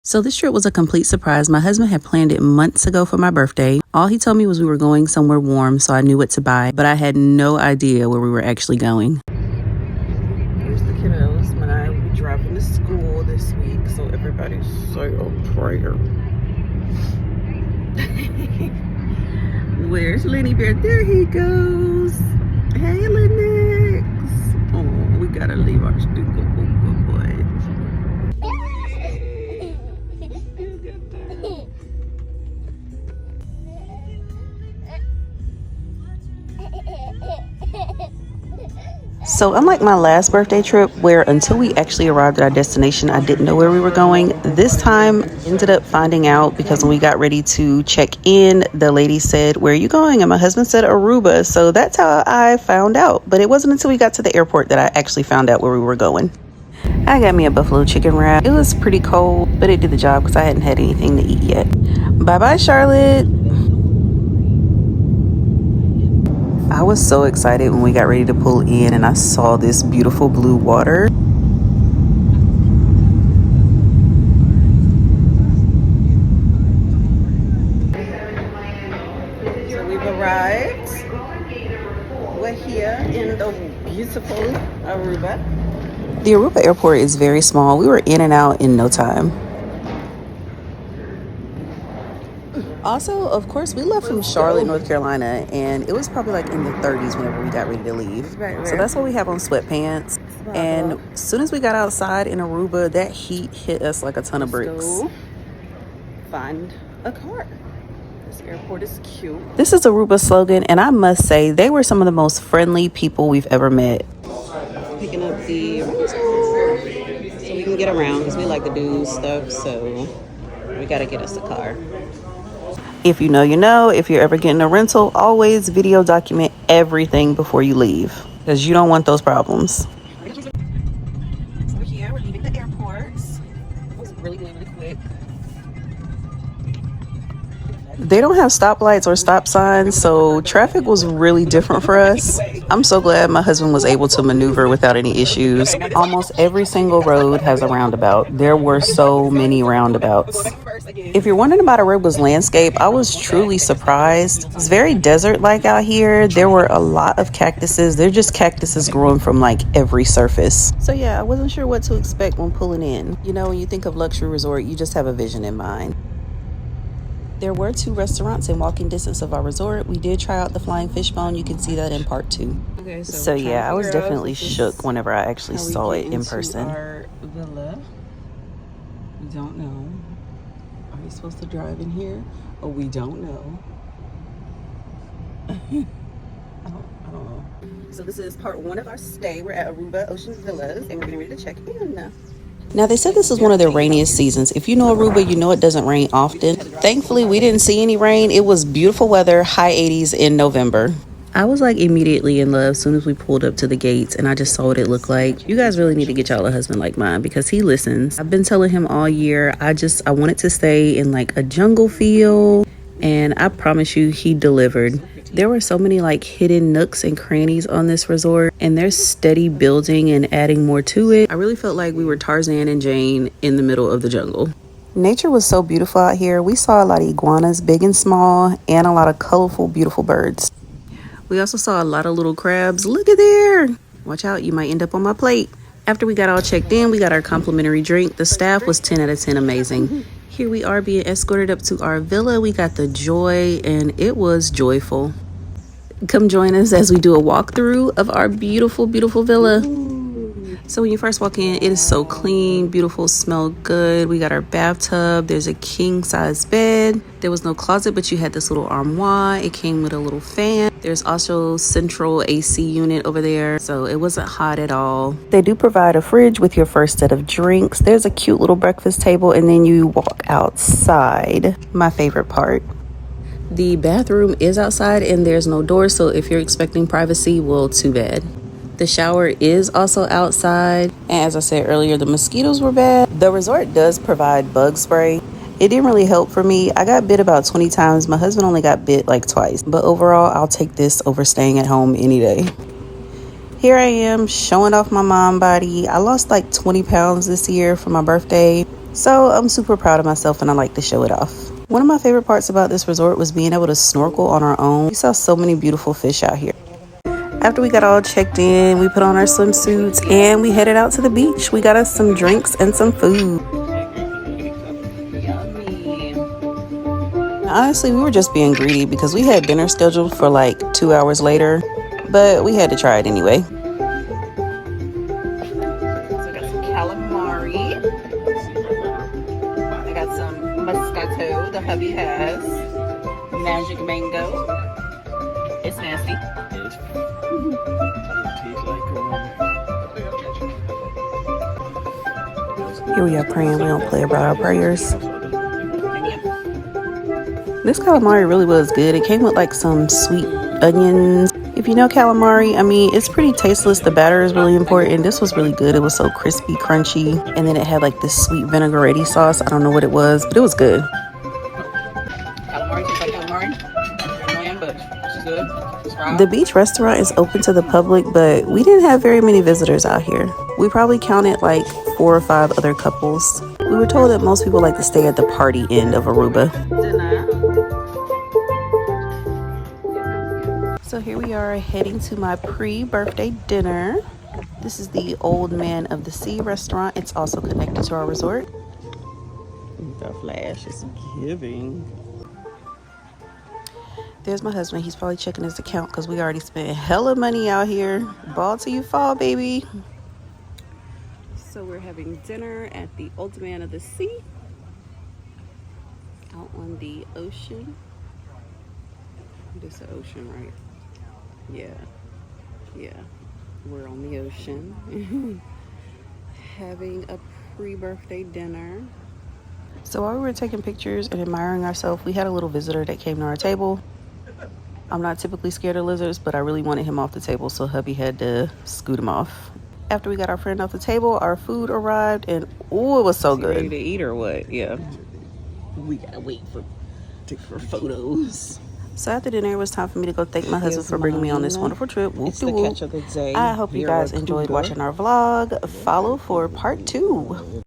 So this trip was a complete surprise. My husband had planned it months ago for my birthday. All he told me was we were going somewhere warm, so I knew what to buy, but I had no idea where we were actually going. Here's the kiddos. When I will be driving to school this week, so everybody's say a prayer. Where's Lenny Bear? There he goes. Hey, Lennox. Oh, we gotta leave our stupid boy. So unlike my last birthday trip, where until we actually arrived at our destination, I didn't know where we were going, this time ended up finding out because when we got ready to check in, the lady said, "Where are you going?" And my husband said Aruba. So that's how I found out. But it wasn't until we got to the airport that I actually found out where we were going. I got me a buffalo chicken wrap. It was pretty cold, but it did the job because I hadn't had anything to eat yet. Bye-bye, Charlotte. I was so excited when we got ready to pull in and I saw this beautiful blue water. So we've arrived. We're here in the beautiful Aruba. The Aruba airport is very small. We were in and out in no time. Also, of course, we left from Charlotte, North Carolina, and it was probably like in the 30s whenever we got ready to leave. So that's what we have on sweatpants. And as soon as we got outside in Aruba, that heat hit us like a ton of bricks. Go find a car. This airport is cute. This is Aruba's slogan, and I must say, they were some of the most friendly people we've ever met. Picking up the rental so we can get around because we like to do stuff, so we got to get us a car. If you know, you know. If you're ever getting a rental, always video document everything before you leave because you don't want those problems. So we're here. We're leaving the airport. It was really quick. They don't have stoplights or stop signs, so traffic was really different for us. I'm so glad my husband was able to maneuver without any issues. Almost every single road has a roundabout. There were so many roundabouts. If you're wondering about Aruba's landscape, I was truly surprised. It's very desert-like out here. There were a lot of cactuses. They're just cactuses growing from like every surface. So yeah, I wasn't sure what to expect when pulling in. You know, when you think of luxury resort, you just have a vision in mind. There were 2 restaurants in walking distance of our resort. We did try out the Flying Fishbone. You can see that in part 2. Okay, so yeah, I was definitely shook whenever I actually saw it in person. Our villa. We don't know. Are we supposed to drive in here? Oh, we don't know. I don't know. So this is part 1 of our stay. We're at Aruba Ocean Villas, and we're getting ready to check in. Now, they said this is one of their rainiest seasons. If you know Aruba, you know it doesn't rain often. Thankfully, we didn't see any rain. It was beautiful weather, high 80s in November. I was like immediately in love as soon as we pulled up to the gates and I just saw what it looked like. You guys really need to get y'all a husband like mine because he listens. I've been telling him all year, I wanted to stay in like a jungle feel, and I promise you he delivered. There were so many like hidden nooks and crannies on this resort, and they're steady building and adding more to it. I really felt like we were Tarzan and Jane in the middle of the jungle. Nature was so beautiful out here. We saw a lot of iguanas, big and small, and a lot of colorful, beautiful birds. We also saw a lot of little crabs. Look at there. Watch out, you might end up on my plate. After we got all checked in, we got our complimentary drink. The staff was 10 out of 10 amazing. Here we are being escorted up to our villa. We got the Joy, and it was joyful. Come join us as we do a walkthrough of our beautiful, beautiful villa. So when you first walk in, it is so clean, beautiful, smell good. We got our bathtub. There's a king size bed. There was no closet, but you had this little armoire. It came with a little fan. There's also central AC unit over there, so it wasn't hot at all. They do provide a fridge with your first set of drinks. There's a cute little breakfast table, and then you walk outside. My favorite part. The bathroom is outside and there's no door, so if you're expecting privacy, well, too bad. The shower is also outside, and as I said earlier, the mosquitoes were bad. The resort does provide bug spray. It didn't really help for me. I got bit about 20 times. My husband only got bit like twice, but overall, I'll take this over staying at home any day. Here I am showing off my mom body. I lost like 20 pounds this year for my birthday. So I'm super proud of myself and I like to show it off. One of my favorite parts about this resort was being able to snorkel on our own. We saw so many beautiful fish out here. After we got all checked in, we put on our swimsuits and we headed out to the beach. We got us some drinks and some food. Honestly, we were just being greedy because we had dinner scheduled for like 2 hours later, but we had to try it anyway. So I got some calamari. I got some moscato the hubby has. Magic mango. It's nasty. Here we are praying. We don't play about our prayers. This calamari really was good. It came with like some sweet onions. If you know calamari, I mean, it's pretty tasteless. The batter is really important. This was really good. It was so crispy, crunchy. And then it had like this sweet vinaigrette sauce. I don't know what it was, but it was good. Calamari tastes like calamari. Annoying, but it's good. The beach restaurant is open to the public, but we didn't have very many visitors out here. We probably counted like 4 or 5 other couples. We were told that most people like to stay at the party end of Aruba. So here we are heading to my pre-birthday dinner. This is the Old Man of the Sea restaurant. It's also connected to our resort. The flash is giving. There's my husband. He's probably checking his account because we already spent hella money out here. Ball till you fall, baby. So we're having dinner at the Old Man of the Sea. Out on the ocean. This is the ocean, right? Yeah, we're on the ocean having a pre-birthday dinner. So while we were taking pictures and admiring ourselves, we had a little visitor that came to our table. I'm not typically scared of lizards, but I really wanted him off the table, so hubby had to scoot him off. After we got our friend off the table, our food arrived, and oh, it was so good. Ready to eat or what? Yeah, we gotta wait for photos. So after dinner, it was time for me to go thank my husband for bringing me on this wonderful trip. It's the catch of the day. I hope you guys enjoyed watching our vlog. Follow for part 2.